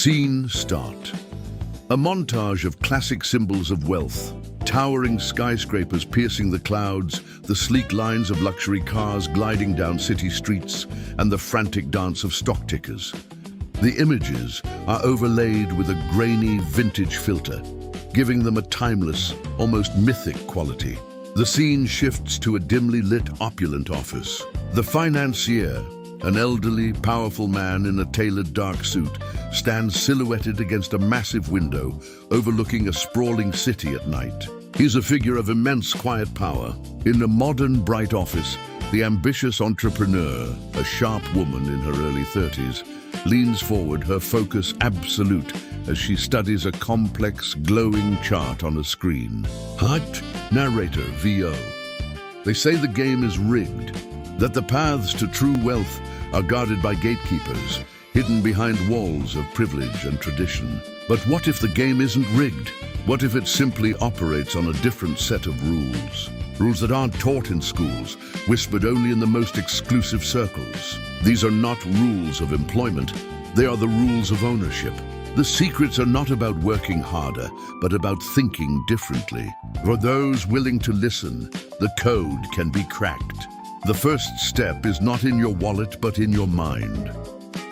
Scene start. A montage of classic symbols of wealth. Towering skyscrapers piercing the clouds, the sleek lines of luxury cars gliding down city streets, and the frantic dance of stock tickers. The images are overlaid with a grainy vintage filter, giving them a timeless, almost mythic quality. The scene shifts to a dimly lit, opulent office. The financier, an elderly, powerful man in a tailored dark suit, stands silhouetted against a massive window overlooking a sprawling city at night. He's a figure of immense quiet power. In a modern, bright office, the ambitious entrepreneur, a sharp woman in her early 30s, leans forward, her focus absolute as she studies a complex, glowing chart on a screen. Hut, narrator, VO. They say the game is rigged, that the paths to true wealth are guarded by gatekeepers, hidden behind walls of privilege and tradition. But what if the game isn't rigged? What if it simply operates on a different set of rules? Rules that aren't taught in schools, whispered only in the most exclusive circles. These are not rules of employment, they are the rules of ownership. The secrets are not about working harder, but about thinking differently. For those willing to listen, the code can be cracked. The first step is not in your wallet, but in your mind.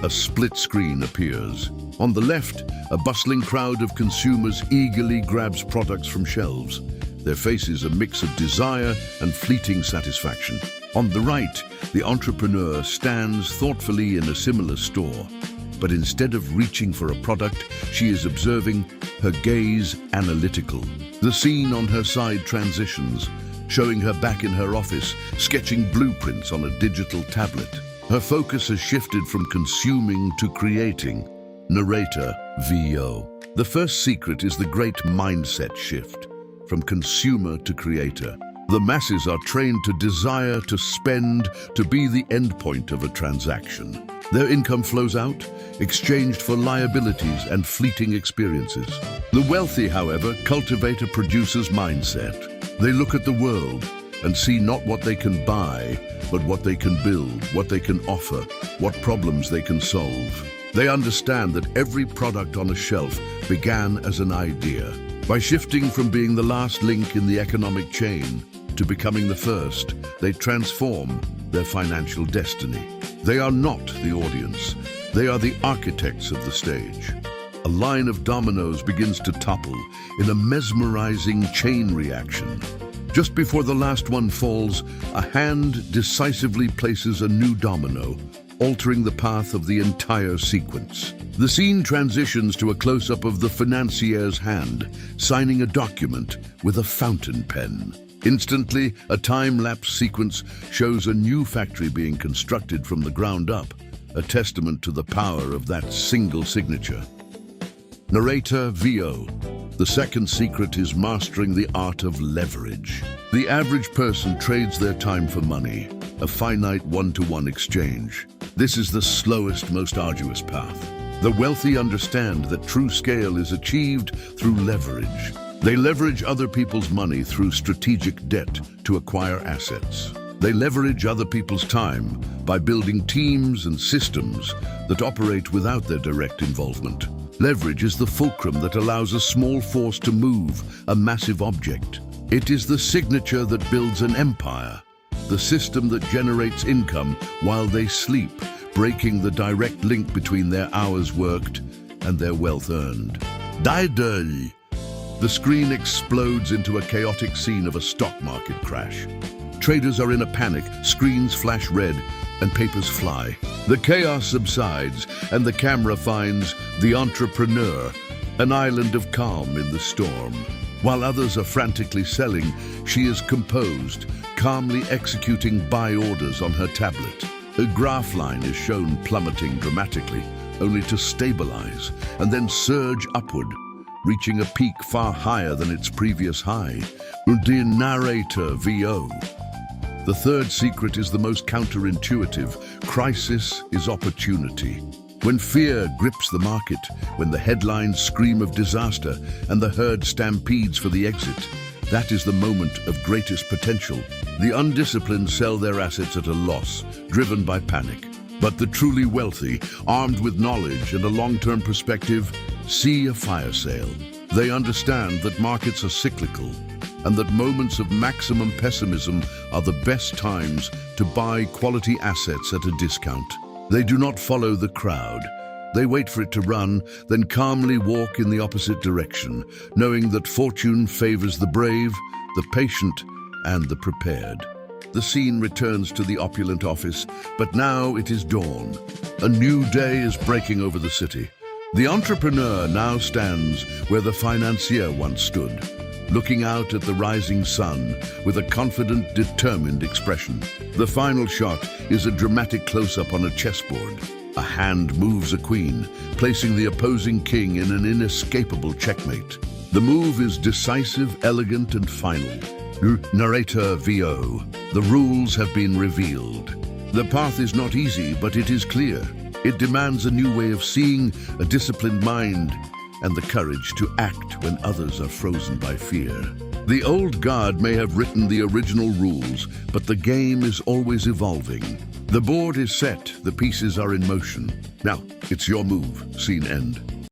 A split screen appears. On the left, a bustling crowd of consumers eagerly grabs products from shelves. Their faces a mix of desire and fleeting satisfaction. On the right, the entrepreneur stands thoughtfully in a similar store. But instead of reaching for a product, she is observing, her gaze analytical. The scene on her side transitions, showing her back in her office, sketching blueprints on a digital tablet. Her focus has shifted from consuming to creating. Narrator, VO. The first secret is the great mindset shift, from consumer to creator. The masses are trained to desire, to spend, to be the endpoint of a transaction. Their income flows out, exchanged for liabilities and fleeting experiences. The wealthy, however, cultivate a producer's mindset. They look at the world and see not what they can buy, but what they can build, what they can offer, what problems they can solve. They understand that every product on a shelf began as an idea. By shifting from being the last link in the economic chain to becoming the first, they transform their financial destiny. They are not the audience. They are the architects of the stage. A line of dominoes begins to topple in a mesmerizing chain reaction. Just before the last one falls, a hand decisively places a new domino, altering the path of the entire sequence. The scene transitions to a close-up of the financier's hand, signing a document with a fountain pen. Instantly, a time-lapse sequence shows a new factory being constructed from the ground up, a testament to the power of that single signature. Narrator, VO. The second secret is mastering the art of leverage. The average person trades their time for money, a finite one-to-one exchange. This is the slowest, most arduous path. The wealthy understand that true scale is achieved through leverage. They leverage other people's money through strategic debt to acquire assets. They leverage other people's time by building teams and systems that operate without their direct involvement. Leverage is the fulcrum that allows a small force to move a massive object. It is the signature that builds an empire, the system that generates income while they sleep, breaking the direct link between their hours worked and their wealth earned. Die. The screen explodes into a chaotic scene of a stock market crash. Traders are in a panic, screens flash red, and papers fly. The chaos subsides, and the camera finds the entrepreneur, an island of calm in the storm. While others are frantically selling, she is composed, calmly executing buy orders on her tablet. A graph line is shown plummeting dramatically, only to stabilize and then surge upward, reaching a peak far higher than its previous high. The narrator, VO. The third secret is the most counterintuitive. Crisis is opportunity. When fear grips the market, when the headlines scream of disaster and the herd stampedes for the exit, that is the moment of greatest potential. The undisciplined sell their assets at a loss, driven by panic. But the truly wealthy, armed with knowledge and a long-term perspective, see a fire sale. They understand that markets are cyclical and that moments of maximum pessimism are the best times to buy quality assets at a discount. They do not follow the crowd. They wait for it to run, then calmly walk in the opposite direction, knowing that fortune favors the brave, the patient, and the prepared. The scene returns to the opulent office, but now it is dawn. A new day is breaking over the city. The entrepreneur now stands where the financier once stood, looking out at the rising sun with a confident, determined expression. The final shot is a dramatic close-up on a chessboard. A hand moves a queen, placing the opposing king in an inescapable checkmate. The move is decisive, elegant, and final. Narrator VO. The rules have been revealed. The path is not easy, but it is clear. It demands a new way of seeing, a disciplined mind, and the courage to act when others are frozen by fear. The old guard may have written the original rules, but the game is always evolving. The board is set, the pieces are in motion. Now, it's your move. Scene end.